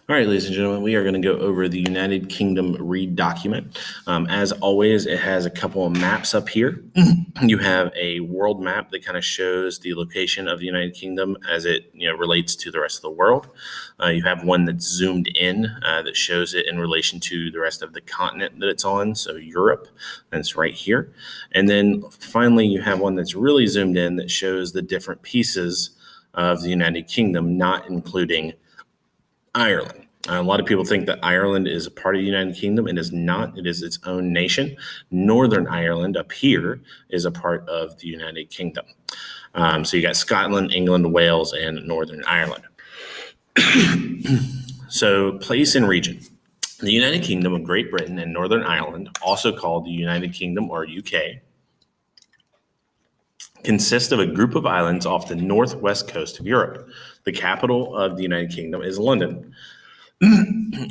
All right, ladies and gentlemen, we are going to go over the United Kingdom Read document. As always, it has a couple of maps up here. You have a world map that kind of shows the location of the United Kingdom as it relates to the rest of the world. You have one that's zoomed in that shows it in relation to the rest of the continent that it's on, so Europe, and it's right here. And then finally, you have one that's really zoomed in that shows the different pieces of the United Kingdom, not including Ireland. A lot of people think that Ireland is a part of the United Kingdom. It is not. It is its own nation. Northern Ireland up here is a part of the United Kingdom. So you got Scotland, England, Wales, and Northern Ireland. So place and region. The United Kingdom of Great Britain and Northern Ireland, also called the United Kingdom or UK, consist of a group of islands off the northwest coast of Europe. The capital of the United Kingdom is London.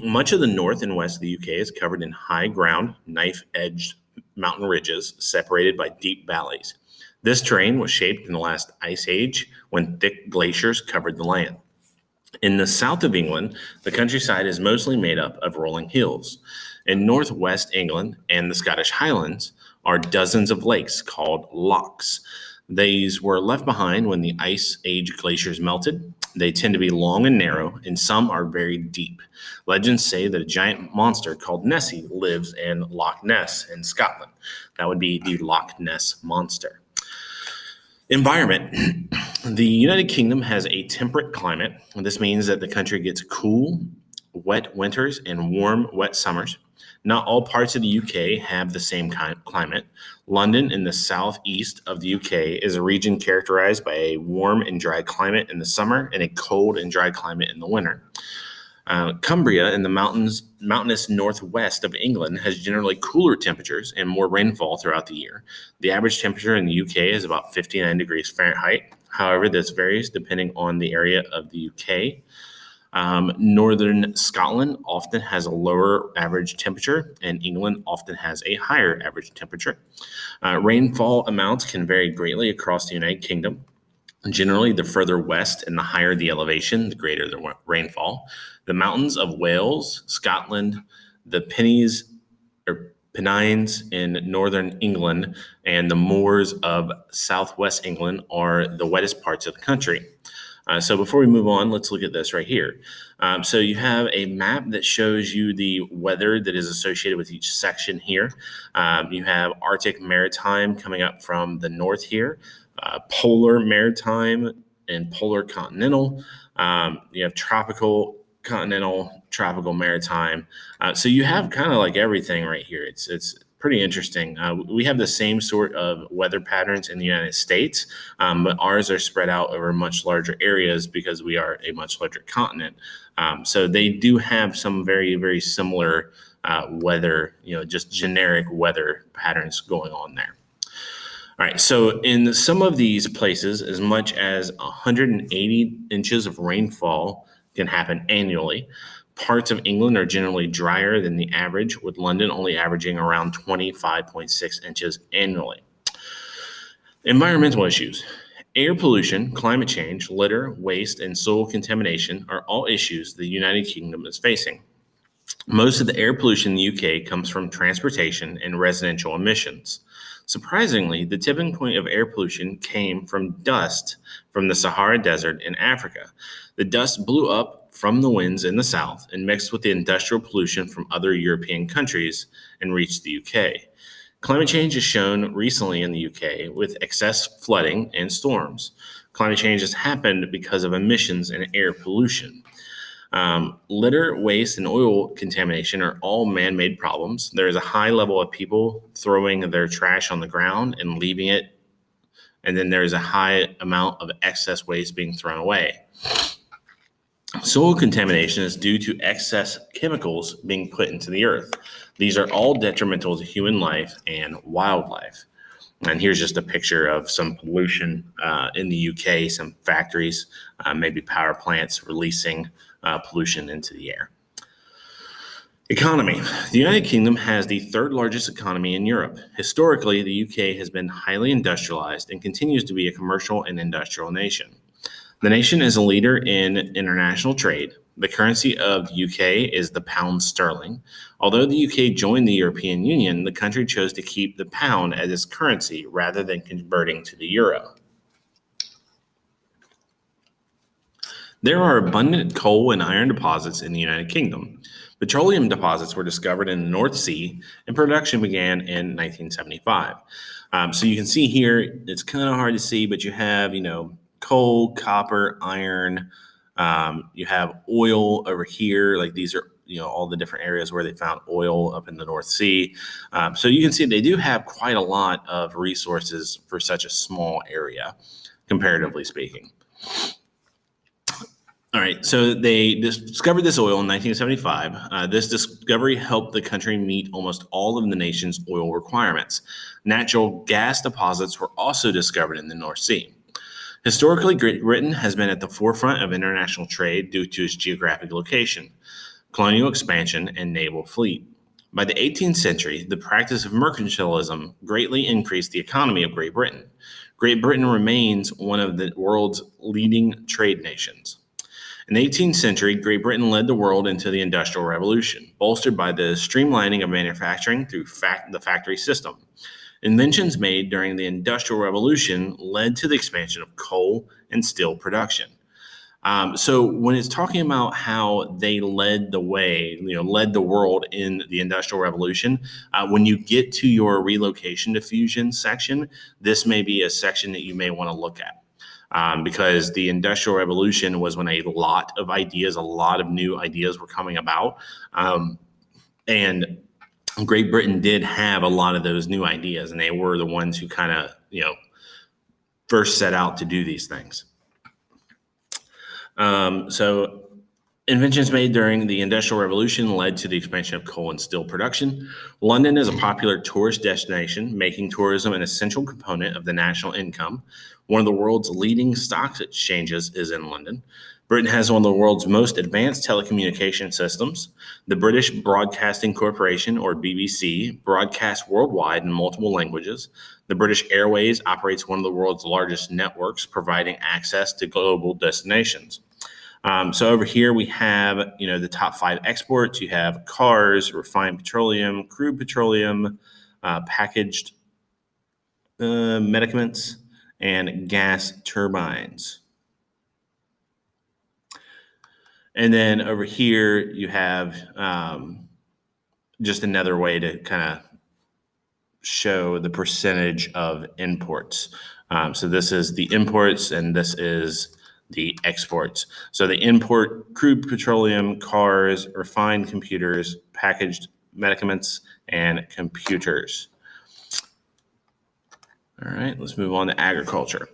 Much of the north and west of the UK is covered in high ground, knife-edged mountain ridges separated by deep valleys. This terrain was shaped in the last ice age when thick glaciers covered the land. In the south of England, the countryside is mostly made up of rolling hills. In northwest England and the Scottish Highlands are dozens of lakes called lochs. These were left behind when the Ice Age glaciers melted. They tend to be long and narrow, and some are very deep. Legends say that a giant monster called Nessie lives in Loch Ness in Scotland. That would be the Loch Ness Monster. Environment. The United Kingdom has a temperate climate. This means that the country gets cool, wet winters and warm, wet summers. Not all parts of the UK have the same climate. London, in the southeast of the UK, is a region characterized by a warm and dry climate in the summer and a cold and dry climate in the winter. Cumbria, in the mountainous northwest of England, has generally cooler temperatures and more rainfall throughout the year. The average temperature in the UK is about 59 degrees Fahrenheit. However, this varies depending on the area of the UK. Northern Scotland often has a lower average temperature, and England often has a higher average temperature. Rainfall amounts can vary greatly across the United Kingdom. Generally, the further west and the higher the elevation, the greater the rainfall. The mountains of Wales, Scotland, the Pennines in northern England, and the moors of southwest England are the wettest parts of the country. So before we move on, let's look at this right here. So you have a map that shows you the weather that is associated with each section here. You have Arctic Maritime coming up from the north here, Polar Maritime and Polar Continental. You have Tropical Continental, Tropical Maritime. So you have kind of like everything right here. It's pretty interesting. We have the same sort of weather patterns in the United States, but ours are spread out over much larger areas because we are a much larger continent. So they do have some very, very similar weather, just generic weather patterns going on there. All right, so in some of these places, as much as 180 inches of rainfall can happen annually. Parts of England are generally drier than the average, with London only averaging around 25.6 inches annually. Environmental issues. Air pollution, climate change, litter, waste, and soil contamination are all issues the United Kingdom is facing. Most of the air pollution in the UK comes from transportation and residential emissions. Surprisingly, the tipping point of air pollution came from dust from the Sahara Desert in Africa. The dust blew up from the winds in the south and mixed with the industrial pollution from other European countries and reached the UK. Climate change is shown recently in the UK with excess flooding and storms. Climate change has happened because of emissions and air pollution. Litter, waste, and oil contamination are all man-made problems. There is a high level of people throwing their trash on the ground and leaving it, and then there is a high amount of excess waste being thrown away. Soil contamination is due to excess chemicals being put into the earth. These are all detrimental to human life and wildlife. And here's just a picture of some pollution in the UK, some factories, maybe power plants releasing pollution into the air. Economy. The United Kingdom has the third largest economy in Europe. Historically, the UK has been highly industrialized and continues to be a commercial and industrial nation. The nation is a leader in international trade. The currency of the UK is the pound sterling. Although the UK joined the European Union, the country chose to keep the pound as its currency rather than converting to the euro. There are abundant coal and iron deposits in the United Kingdom. Petroleum deposits were discovered in the North Sea, and production began in 1975. So you can see here, it's kind of hard to see, but you have, coal, copper, iron. You have oil over here. Like these are, all the different areas where they found oil up in the North Sea. So you can see they do have quite a lot of resources for such a small area, comparatively speaking. All right, so they discovered this oil in 1975. This discovery helped the country meet almost all of the nation's oil requirements. Natural gas deposits were also discovered in the North Sea. Historically, Great Britain has been at the forefront of international trade due to its geographic location, colonial expansion, and naval fleet. By the 18th century, the practice of mercantilism greatly increased the economy of Great Britain. Great Britain remains one of the world's leading trade nations. In the 18th century, Great Britain led the world into the Industrial Revolution, bolstered by the streamlining of manufacturing through the factory system. Inventions made during the Industrial Revolution led to the expansion of coal and steel production. So when it's talking about how they led the way, led the world in the Industrial Revolution, when you get to your relocation diffusion section, this may be a section that you may want to look at. Because the Industrial Revolution was when a lot of new ideas were coming about. And Great Britain did have a lot of those new ideas, and they were the ones who kind of, first set out to do these things. So inventions made during the Industrial Revolution led to the expansion of coal and steel production. London is a popular tourist destination, making tourism an essential component of the national income. One of the world's leading stock exchanges is in London. Britain has one of the world's most advanced telecommunication systems. The British Broadcasting Corporation, or BBC, broadcasts worldwide in multiple languages. The British Airways operates one of the world's largest networks, providing access to global destinations. So over here we have, the top 5 exports. You have cars, refined petroleum, crude petroleum, packaged medicaments, and gas turbines. And then over here you have just another way to kind of show the percentage of imports. So this is the imports, and this is the exports. So they import crude petroleum, cars, refined computers, packaged medicaments, and computers. All right, let's move on to agriculture.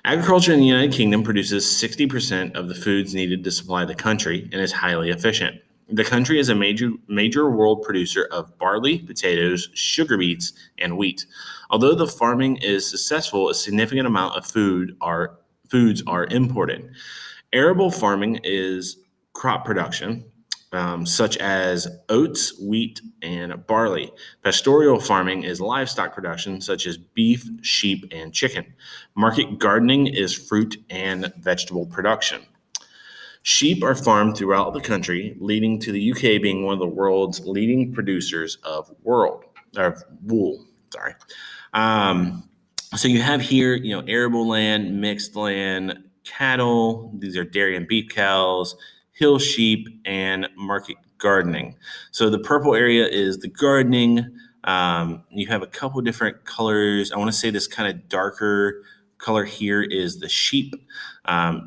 Agriculture in the United Kingdom produces 60% of the foods needed to supply the country and is highly efficient. The country is a major world producer of barley, potatoes, sugar beets, and wheat. Although the farming is successful, a significant amount of foods are imported. Arable farming is crop production, such as oats, wheat, and barley. Pastoral farming is livestock production, such as beef, sheep, and chicken. Market gardening is fruit and vegetable production. Sheep are farmed throughout the country, leading to the UK being one of the world's leading producers of wool. So you have here, arable land, mixed land, cattle. These are dairy and beef cows, hill sheep, and market gardening. So the purple area is the gardening. You have a couple different colors. I want to say this kind of darker color here is the sheep.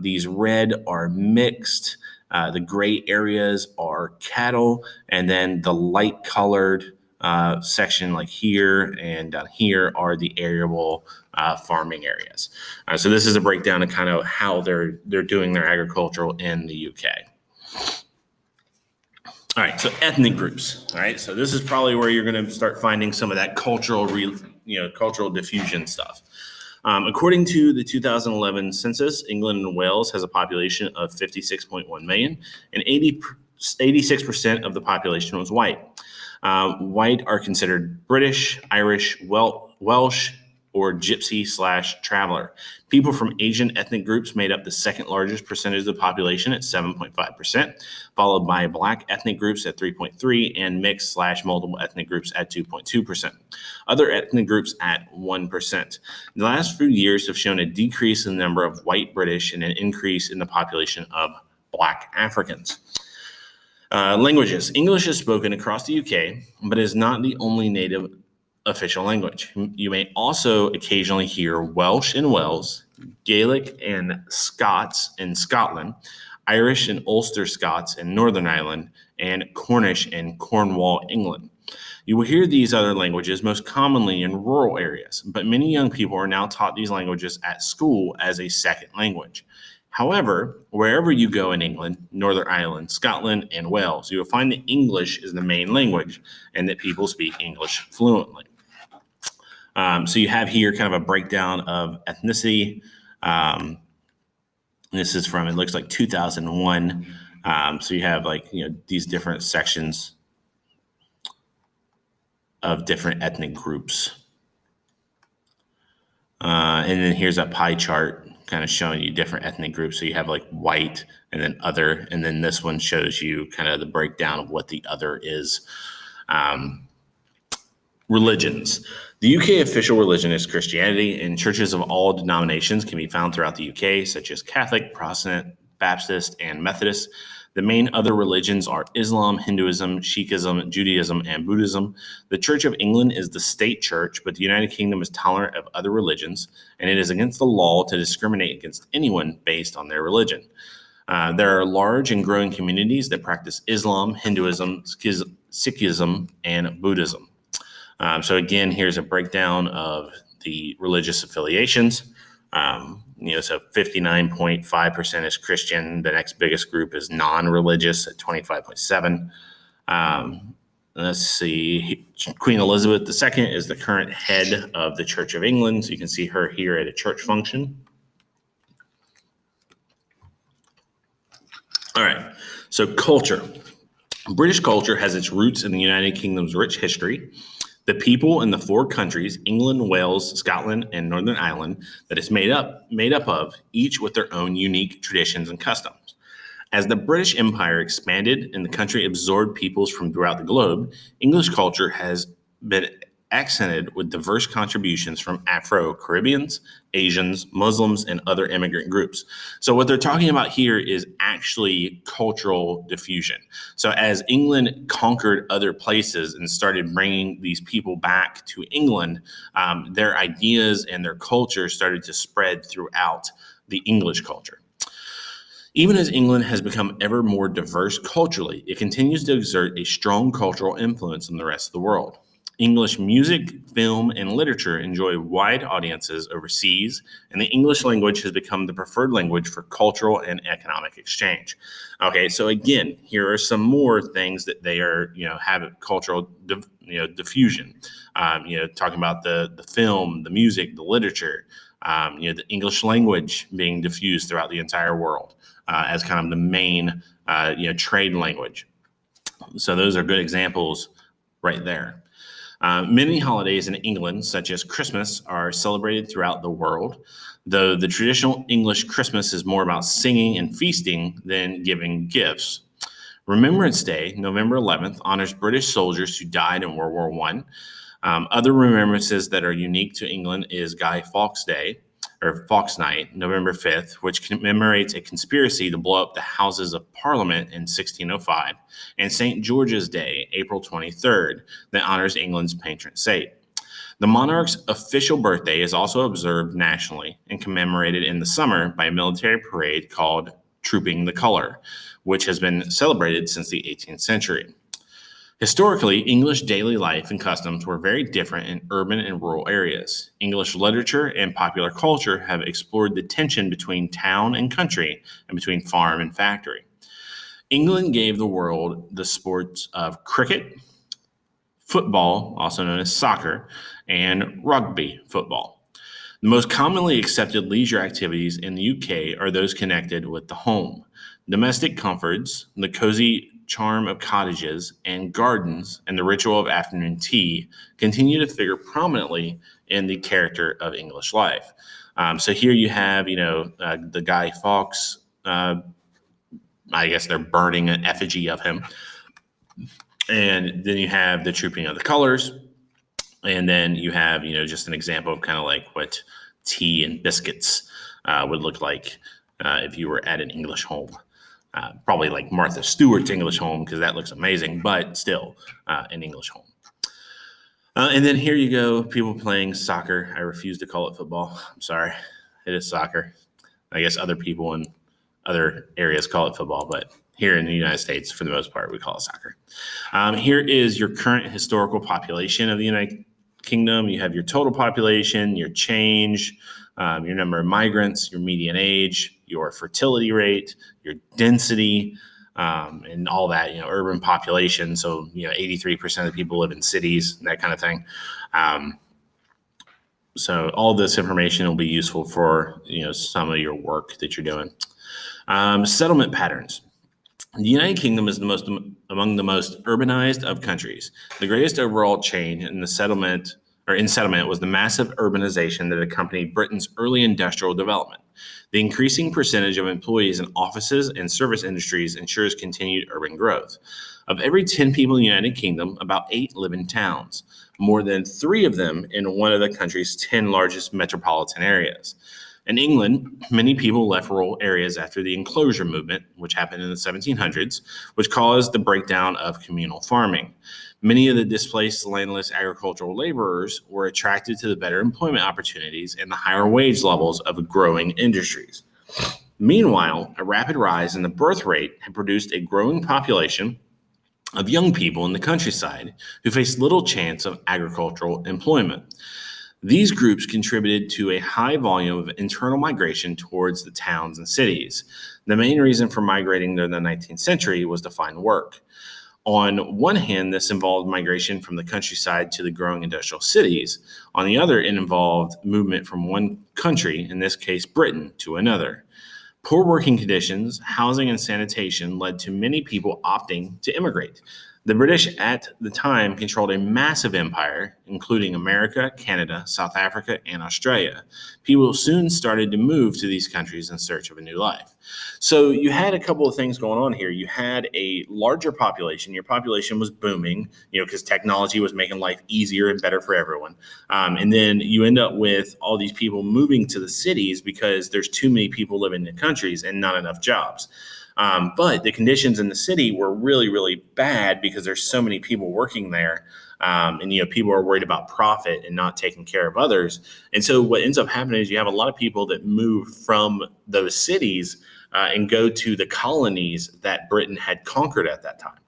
These red are mixed. The gray areas are cattle. And then the light colored section like here and down here are the arable farming areas. So this is a breakdown of kind of how they're doing their agricultural in the UK. All right, so ethnic groups. All right, so this is probably where you're going to start finding some of that cultural diffusion stuff. According to the 2011 census, England and Wales has a population of 56.1 million, and 86% of the population was white. White are considered British, Irish, Welsh, or gypsy/traveler. People from Asian ethnic groups made up the second largest percentage of the population at 7.5%, followed by Black ethnic groups at 3.3% and mixed/multiple ethnic groups at 2.2%. Other ethnic groups at 1%. The last few years have shown a decrease in the number of white British and an increase in the population of Black Africans. Languages. English is spoken across the UK, but is not the only native official language. You may also occasionally hear Welsh in Wales, Gaelic and Scots in Scotland, Irish and Ulster Scots in Northern Ireland, and Cornish in Cornwall, England. You will hear these other languages most commonly in rural areas, but many young people are now taught these languages at school as a second language. However, wherever you go in England, Northern Ireland, Scotland, and Wales, you will find that English is the main language and that people speak English fluently. So you have here kind of a breakdown of ethnicity. This is from, it looks like 2001. So you have these different sections of different ethnic groups. And then here's a pie chart kind of showing you different ethnic groups. So you have like white and then other, and then this one shows you kind of the breakdown of what the other is. Religions. The UK official religion is Christianity, and churches of all denominations can be found throughout the UK, such as Catholic, Protestant, Baptist, and Methodist. The main other religions are Islam, Hinduism, Sikhism, Judaism, and Buddhism. The Church of England is the state church, but the United Kingdom is tolerant of other religions, and it is against the law to discriminate against anyone based on their religion. There are large and growing communities that practice Islam, Hinduism, Sikhism, and Buddhism. So again, here's a breakdown of the religious affiliations. So 59.5% is Christian. The next biggest group is non-religious at 25.7%. Let's see. Queen Elizabeth II is the current head of the Church of England. So you can see her here at a church function. All right. So culture. British culture has its roots in the United Kingdom's rich history. The people in the four countries, England, Wales, Scotland, and Northern Ireland, that is made up of, each with their own unique traditions and customs. As the British Empire expanded and the country absorbed peoples from throughout the globe, English culture has been accented with diverse contributions from Afro-Caribbeans, Asians, Muslims, and other immigrant groups. So what they're talking about here is actually cultural diffusion. So as England conquered other places and started bringing these people back to England, their ideas and their culture started to spread throughout the English culture. Even as England has become ever more diverse culturally, it continues to exert a strong cultural influence on the rest of the world. English music, film, and literature enjoy wide audiences overseas, and the English language has become the preferred language for cultural and economic exchange. Okay, so again, here are some more things that they are, have cultural, diffusion. Talking about the film, the music, the literature, the English language being diffused throughout the entire world as kind of the main, trade language. So those are good examples right there. Many holidays in England, such as Christmas, are celebrated throughout the world, though the traditional English Christmas is more about singing and feasting than giving gifts. Remembrance Day, November 11th, honors British soldiers who died in World War I. Other remembrances that are unique to England is Guy Fawkes Day, or Fawkes Night, November 5th, which commemorates a conspiracy to blow up the Houses of Parliament in 1605, and St. George's Day, April 23rd, that honors England's patron saint. The monarch's official birthday is also observed nationally and commemorated in the summer by a military parade called Trooping the Colour, which has been celebrated since the 18th century. Historically, English daily life and customs were very different in urban and rural areas. English literature and popular culture have explored the tension between town and country and between farm and factory. England gave the world the sports of cricket, football, also known as soccer, and rugby football. The most commonly accepted leisure activities in the UK are those connected with the home. Domestic comforts, the cozy charm of cottages and gardens, and the ritual of afternoon tea continue to figure prominently in the character of English life. So here you have, the Guy Fawkes. I guess they're burning an effigy of him, and then you have the Trooping of the Colors, and then you have, just an example of kind of like what tea and biscuits would look like if you were at an English home. Probably like Martha Stewart's English home, because that looks amazing, but still an English home. And then here you go, people playing soccer. I refuse to call it football. I'm sorry. It is soccer. I guess other people in other areas call it football, but here in the United States, for the most part, we call it soccer. Here is your current historical population of the United Kingdom. You have your total population, your change, your number of migrants, your median age, your fertility rate, your density, and all that, urban population. So, 83% of the people live in cities, that kind of thing. So all this information will be useful for, some of your work that you're doing. Settlement patterns. The United Kingdom is among the most urbanized of countries. The greatest overall change in settlement was the massive urbanization that accompanied Britain's early industrial development. The increasing percentage of employees in offices and service industries ensures continued urban growth. Of every 10 people in the United Kingdom, about 8 live in towns, more than 3 of them in one of the country's 10 largest metropolitan areas. In England, many people left rural areas after the enclosure movement, which happened in the 1700s, which caused the breakdown of communal farming. Many of the displaced landless agricultural laborers were attracted to the better employment opportunities and the higher wage levels of growing industries. Meanwhile, a rapid rise in the birth rate had produced a growing population of young people in the countryside who faced little chance of agricultural employment. These groups contributed to a high volume of internal migration towards the towns and cities. The main reason for migrating during the 19th century was to find work. On one hand, this involved migration from the countryside to the growing industrial cities. On the other, it involved movement from one country, in this case Britain, to another. Poor working conditions, housing, and sanitation led to many people opting to immigrate. The British at the time controlled a massive empire, including America, Canada, South Africa, and Australia. People soon started to move to these countries in search of a new life. So you had a couple of things going on here. You had a larger population. Your population was booming, because technology was making life easier and better for everyone. And then you end up with all these people moving to the cities because there's too many people living in the countries and not enough jobs. But the conditions in the city were really, really bad because there's so many people working there. And people are worried about profit and not taking care of others. And so what ends up happening is you have a lot of people that move from those cities and go to the colonies that Britain had conquered at that time.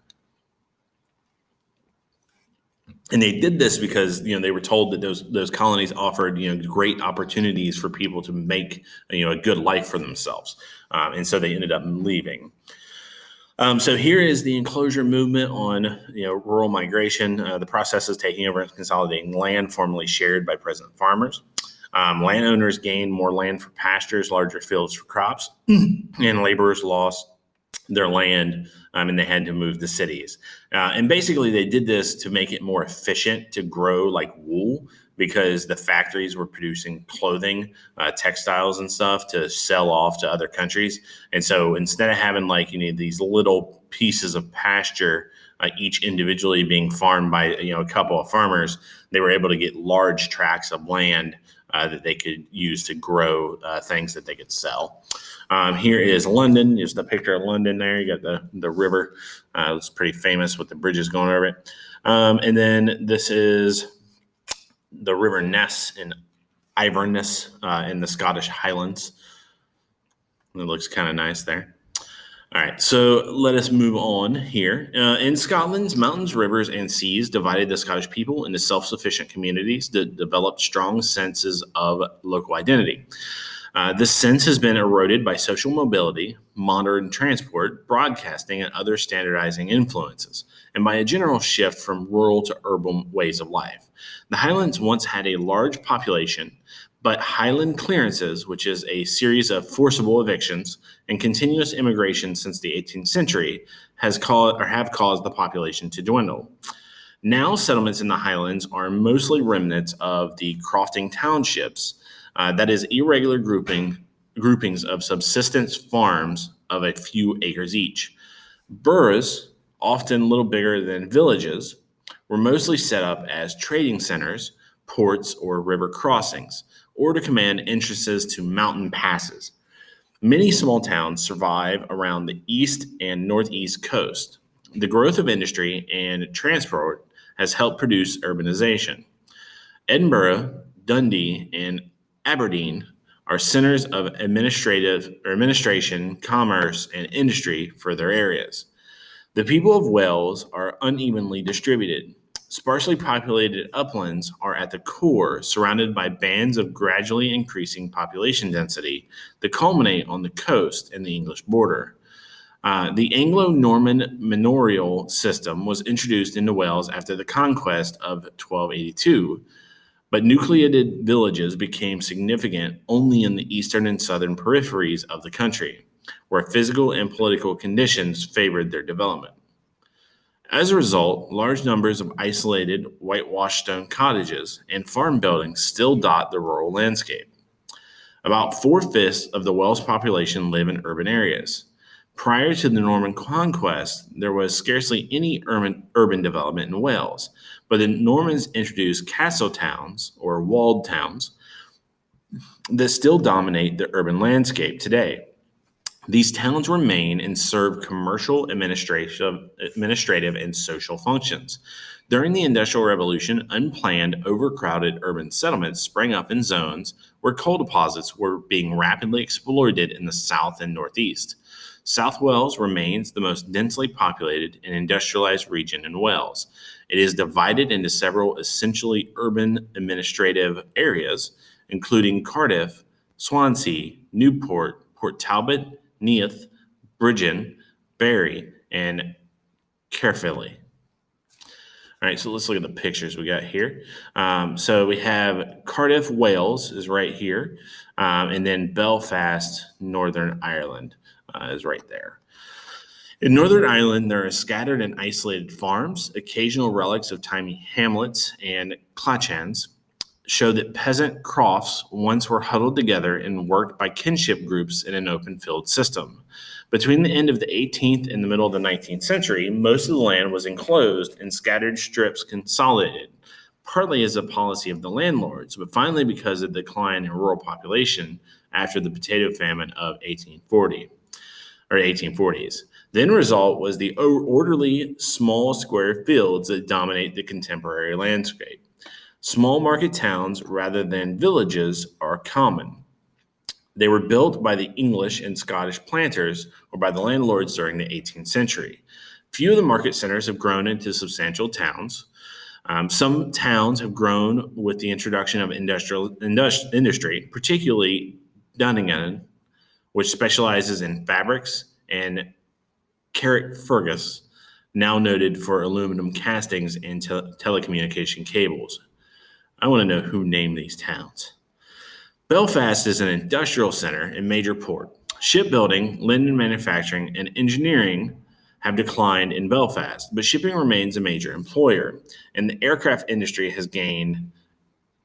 And they did this because, they were told that those colonies offered, great opportunities for people to make, a good life for themselves. And so they ended up leaving. So here is the enclosure movement on, rural migration. The process is taking over and consolidating land formerly shared by present farmers. Landowners gained more land for pastures, larger fields for crops, and laborers lost their land, and they had to move to cities. And basically they did this to make it more efficient to grow like wool, because the factories were producing clothing, textiles and stuff to sell off to other countries. And so instead of having these little pieces of pasture, each individually being farmed by, a couple of farmers, they were able to get large tracts of land that they could use to grow things that they could sell. Here is London. Just a picture of London there. You got the river. It's pretty famous with the bridges going over it. And then this is the River Ness in Inverness in the Scottish Highlands. It looks kind of nice there. All right, so let us move on here. In Scotland's mountains, rivers, and seas divided the Scottish people into self-sufficient communities that developed strong senses of local identity. This sense has been eroded by social mobility, modern transport, broadcasting, and other standardizing influences, and by a general shift from rural to urban ways of life. The Highlands once had a large population, But Highland clearances, which is a series of forcible evictions and continuous immigration since the 18th century, have caused the population to dwindle. Now, settlements in the Highlands are mostly remnants of the crofting townships, that is, irregular groupings of subsistence farms of a few acres each. Boroughs, often a little bigger than villages, were mostly set up as trading centers, ports, or river crossings, or to command entrances to mountain passes. Many small towns survive around the east and northeast coast. The growth of industry and transport has helped produce urbanization. Edinburgh, Dundee, and Aberdeen are centers of administration, commerce, and industry for their areas. The people of Wales are unevenly distributed. Sparsely populated uplands are at the core, surrounded by bands of gradually increasing population density that culminate on the coast and the English border. The Anglo-Norman manorial system was introduced into Wales after the conquest of 1282, but nucleated villages became significant only in the eastern and southern peripheries of the country, where physical and political conditions favored their development. As a result, large numbers of isolated whitewashed stone cottages and farm buildings still dot the rural landscape. About 4/5 of the Welsh population live in urban areas. Prior to the Norman conquest, there was scarcely any urban development in Wales, but the Normans introduced castle towns, or walled towns, that still dominate the urban landscape today. These towns remain and serve commercial, administrative, and social functions. During the Industrial Revolution, unplanned, overcrowded urban settlements sprang up in zones where coal deposits were being rapidly exploited in the south and northeast. South Wales remains the most densely populated and industrialized region in Wales. It is divided into several essentially urban administrative areas, including Cardiff, Swansea, Newport, Port Talbot, Neath, Bridgend, Barry, and Caerphilly. All right, so let's look at the pictures we got here. So we have Cardiff, Wales is right here, and then Belfast, Northern Ireland is right there. In Northern Ireland, there are scattered and isolated farms. Occasional relics of tiny hamlets and clachans show that peasant crofts once were huddled together and worked by kinship groups in an open field system. Between the end of the 18th and the middle of the 19th century, most of the land was enclosed and scattered strips consolidated, partly as a policy of the landlords, but finally because of the decline in rural population after the potato famine of 1840s. The end result was the orderly, small square fields that dominate the contemporary landscape. Small market towns rather than villages are common. They were built by the English and Scottish planters or by the landlords during the 18th century. Few of the market centers have grown into substantial towns. Some towns have grown with the introduction of industry, particularly Dunigan, which specializes in fabrics, and Carrickfergus, now noted for aluminum castings and telecommunication cables. I want to know who named these towns. Belfast is an industrial center and major port. Shipbuilding, linen manufacturing, and engineering have declined in Belfast, but shipping remains a major employer, and the aircraft industry has gained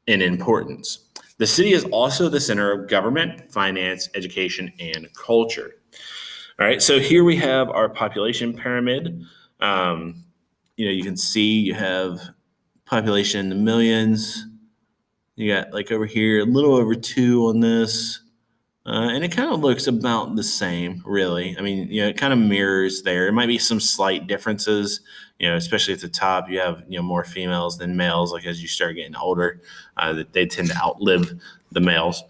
in importance. The city is also the center of government, finance, education, and culture. All right, so here we have our population pyramid. You can see you have population in the millions. You got like over here, a little over 2 on this. And it kind of looks about the same, really. I mean, it kind of mirrors there. There might be some slight differences, especially at the top. You have, more females than males. Like as you start getting older, they tend to outlive the males.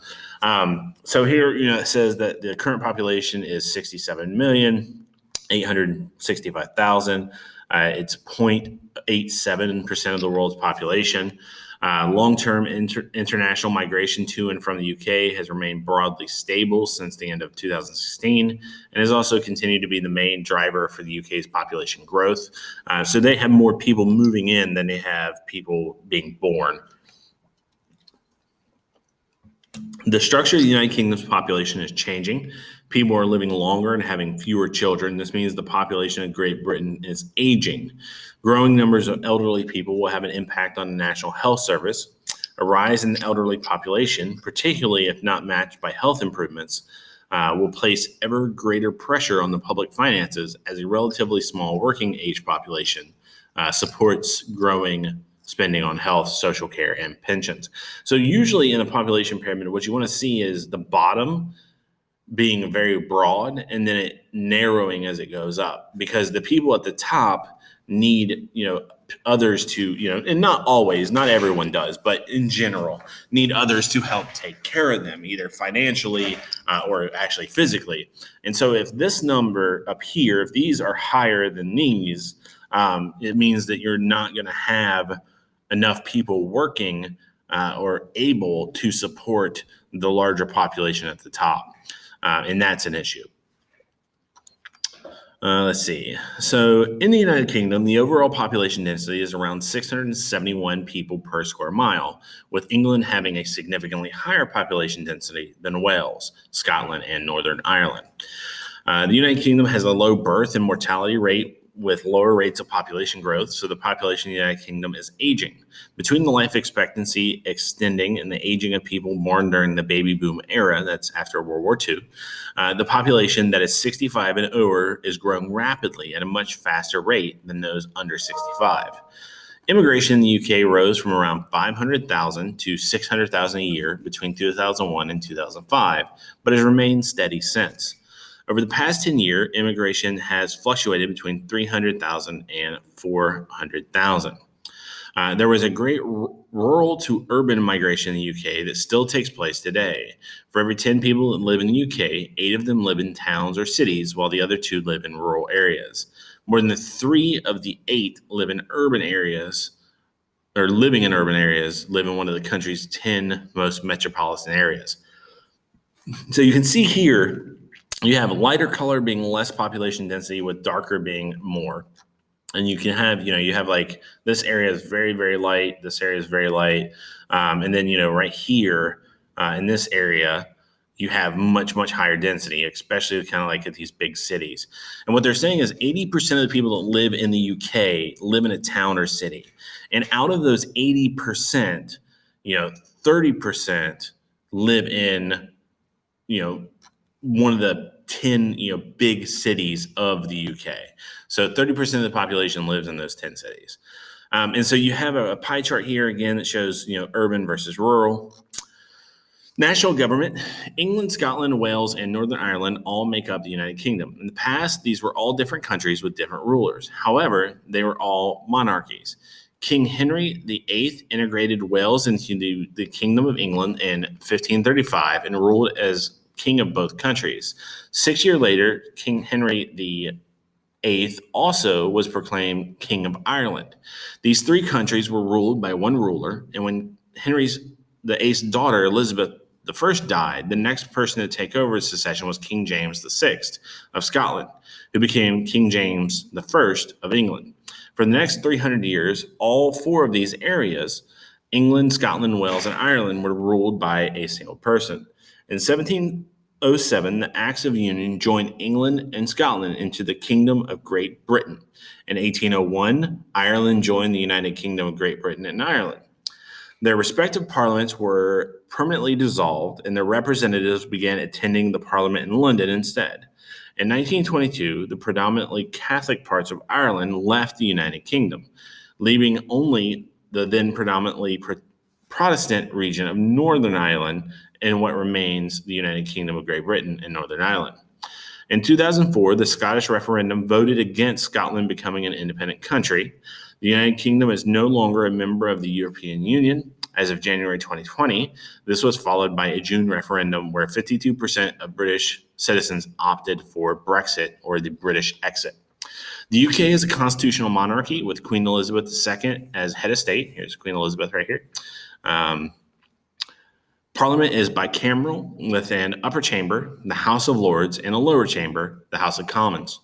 So here, it says that the current population is 67,865,000. It's 0.87% of the world's population. Long-term international migration to and from the UK has remained broadly stable since the end of 2016 and has also continued to be the main driver for the UK's population growth. So they have more people moving in than they have people being born. The structure of the United Kingdom's population is changing. People are living longer and having fewer children. This means the population of Great Britain is aging. Growing numbers of elderly people will have an impact on the National Health Service. A rise in the elderly population, particularly if not matched by health improvements, will place ever greater pressure on the public finances as a relatively small working age population supports growing spending on health, social care, and pensions. So usually in a population pyramid, what you want to see is the bottom being very broad and then it narrowing as it goes up, because the people at the top need, others to, and not always, not everyone does, but in general, need others to help take care of them, either financially or actually physically. And so if this number up here, if these are higher than these, it means that you're not going to have enough people working or able to support the larger population at the top. And that's an issue. Let's see. So in the United Kingdom, the overall population density is around 671 people per square mile, with England having a significantly higher population density than Wales, Scotland, and Northern Ireland. The United Kingdom has a low birth and mortality rate with lower rates of population growth, so the population of the United Kingdom is aging. Between the life expectancy extending and the aging of people born during the baby boom era, that's after World War II, the population that is 65 and over is growing rapidly at a much faster rate than those under 65. Immigration in the UK rose from around 500,000 to 600,000 a year between 2001 and 2005, but has remained steady since. Over the past 10 years, immigration has fluctuated between 300,000 and 400,000. There was a great rural to urban migration in the UK that still takes place today. For every 10 people that live in the UK, 8 of them live in towns or cities, while the other 2 live in rural areas. More than 3 of the 8 live in urban areas, or living in urban areas, live in one of the country's 10 most metropolitan areas. So you can see here, you have lighter color being less population density with darker being more. And you can have, you have like this area is very, very light. This area is very light. And then, right here in this area, you have much, much higher density, especially kind of like at these big cities. And what they're saying is 80% of the people that live in the UK live in a town or city. And out of those 80%, 30% live in, one of the 10, big cities of the UK. So 30% of the population lives in those 10 cities. And so you have a pie chart here again that shows, urban versus rural. National government, England, Scotland, Wales, and Northern Ireland all make up the United Kingdom. In the past, these were all different countries with different rulers. However, they were all monarchies. King Henry VIII integrated Wales into the Kingdom of England in 1535 and ruled as king of both countries. 6 years later, King Henry VIII also was proclaimed King of Ireland. These 3 countries were ruled by one ruler, and when Henry VIII's daughter, Elizabeth I, died, the next person to take over the succession was King James VI of Scotland, who became King James I of England. For the next 300 years, all 4 of these areas, England, Scotland, Wales, and Ireland, were ruled by a single person. In 1707, the Acts of Union joined England and Scotland into the Kingdom of Great Britain. In 1801, Ireland joined the United Kingdom of Great Britain and Ireland. Their respective parliaments were permanently dissolved, and their representatives began attending the parliament in London instead. In 1922, the predominantly Catholic parts of Ireland left the United Kingdom, leaving only the then predominantly Protestant region of Northern Ireland in what remains the United Kingdom of Great Britain and Northern Ireland. In 2004, the Scottish referendum voted against Scotland becoming an independent country. The United Kingdom is no longer a member of the European Union as of January 2020. This was followed by a June referendum where 52% of British citizens opted for Brexit, or the British exit. The UK is a constitutional monarchy with Queen Elizabeth II as head of state. Here's Queen Elizabeth right here. Parliament is bicameral with an upper chamber, the House of Lords, and a lower chamber, the House of Commons.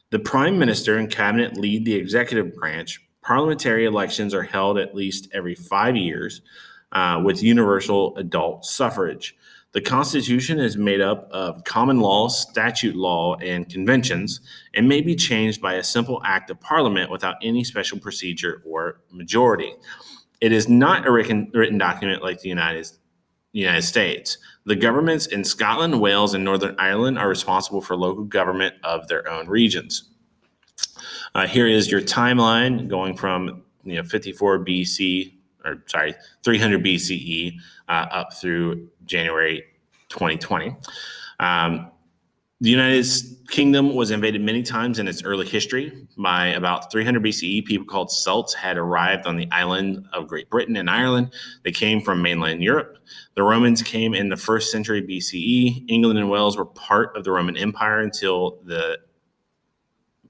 The Prime Minister and Cabinet lead the executive branch. Parliamentary elections are held at least every 5 years with universal adult suffrage. The Constitution is made up of common law, statute law, and conventions, and may be changed by a simple act of Parliament without any special procedure or majority. It is not a written document like the United States. The governments in Scotland, Wales, and Northern Ireland are responsible for local government of their own regions. Here is your timeline going from 54 BC, 300 BCE up through January 2020. The United Kingdom was invaded many times in its early history. By about 300 BCE, people called Celts had arrived on the island of Great Britain and Ireland. They came from mainland Europe. The Romans came in the 1st century BCE. England and Wales were part of the Roman Empire until the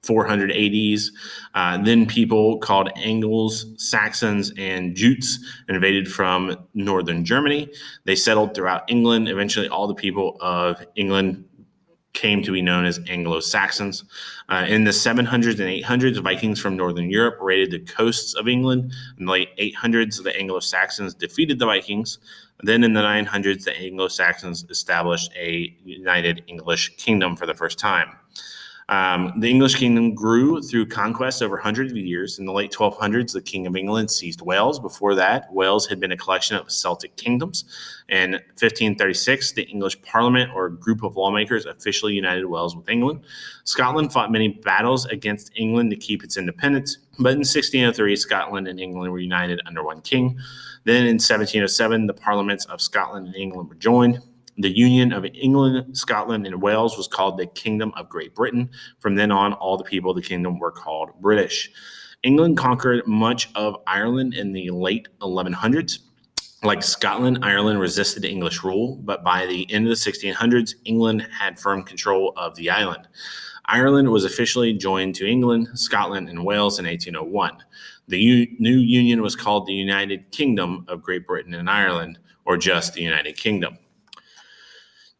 480s. Then people called Angles, Saxons, and Jutes invaded from northern Germany. They settled throughout England. Eventually, all the people of England came to be known as Anglo-Saxons. In the 700s and 800s, Vikings from northern Europe raided the coasts of England. In the late 800s, the Anglo-Saxons defeated the Vikings. Then in the 900s, the Anglo-Saxons established a united English kingdom for the first time. The English kingdom grew through conquest over hundreds of years. In the late 1200s, the King of England seized Wales. Before that, Wales had been a collection of Celtic kingdoms. In 1536, the English Parliament, or group of lawmakers, officially united Wales with England. Scotland fought many battles against England to keep its independence, but in 1603, Scotland and England were united under one king. Then in 1707, the parliaments of Scotland and England were joined. The Union of England, Scotland, and Wales was called the Kingdom of Great Britain. From then on, all the people of the kingdom were called British. England conquered much of Ireland in the late 1100s. Like Scotland, Ireland resisted English rule, but by the end of the 1600s, England had firm control of the island. Ireland was officially joined to England, Scotland, and Wales in 1801. The new union was called the United Kingdom of Great Britain and Ireland, or just the United Kingdom.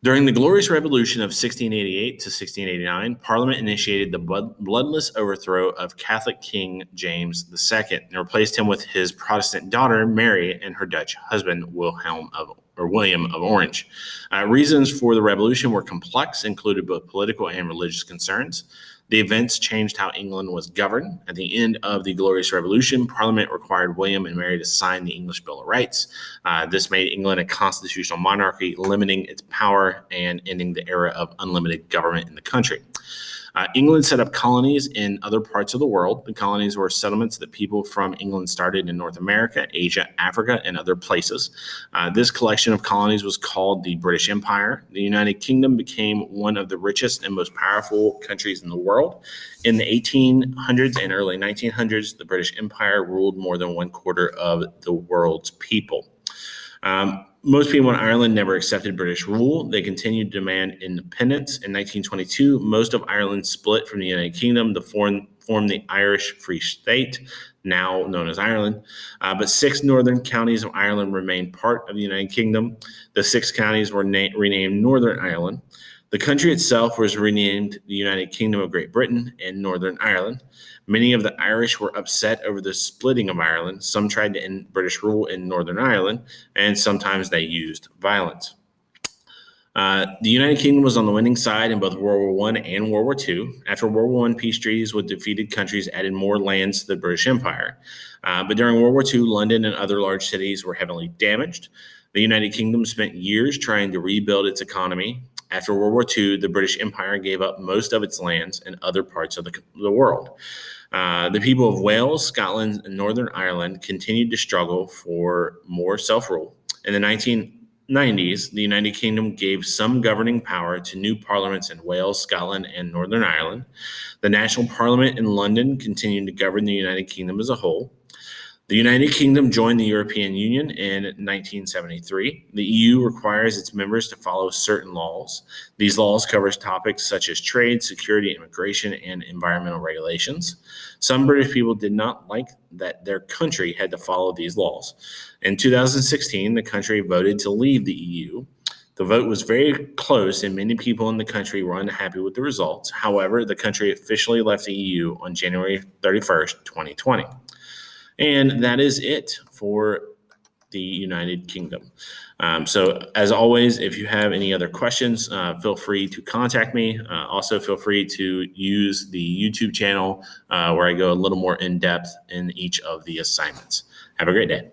During the Glorious Revolution of 1688 to 1689, Parliament initiated the bloodless overthrow of Catholic King James II and replaced him with his Protestant daughter, Mary, and her Dutch husband, William of Orange. Reasons for the revolution were complex, included both political and religious concerns. The events changed how England was governed. At the end of the Glorious Revolution, Parliament required William and Mary to sign the English Bill of Rights. This made England a constitutional monarchy, limiting its power and ending the era of unlimited government in the country. England set up colonies in other parts of the world. The colonies were settlements that people from England started in North America, Asia, Africa, and other places. This collection of colonies was called the British Empire. The United Kingdom became one of the richest and most powerful countries in the world. In the 1800s and early 1900s, the British Empire ruled more than 1/4 of the world's people. Most people in Ireland never accepted British rule. They continued to demand independence. In 1922, most of Ireland split from the United Kingdom to form the Irish Free State, now known as Ireland. But 6 northern counties of Ireland remained part of the United Kingdom. The 6 counties were renamed Northern Ireland. The country itself was renamed the United Kingdom of Great Britain and Northern Ireland. Many of the Irish were upset over the splitting of Ireland. Some tried to end British rule in Northern Ireland, and sometimes they used violence. The United Kingdom was on the winning side in both World War I and World War II. After World War I, peace treaties with defeated countries added more lands to the British Empire. But during World War II, London and other large cities were heavily damaged. The United Kingdom spent years trying to rebuild its economy. After World War II, the British Empire gave up most of its lands in other parts of the world. The people of Wales, Scotland, and Northern Ireland continued to struggle for more self-rule. In the 1990s, the United Kingdom gave some governing power to new parliaments in Wales, Scotland, and Northern Ireland. The National Parliament in London continued to govern the United Kingdom as a whole. The United Kingdom joined the European Union in 1973. The EU requires its members to follow certain laws. These laws cover topics such as trade, security, immigration, and environmental regulations. Some British people did not like that their country had to follow these laws. In 2016, the country voted to leave the EU. The vote was very close, and many people in the country were unhappy with the results. However, the country officially left the EU on January 31st, 2020. And that is it for the United Kingdom. So as always, if you have any other questions, feel free to contact me. Also, feel free to use the YouTube channel where I go a little more in depth in each of the assignments. Have a great day.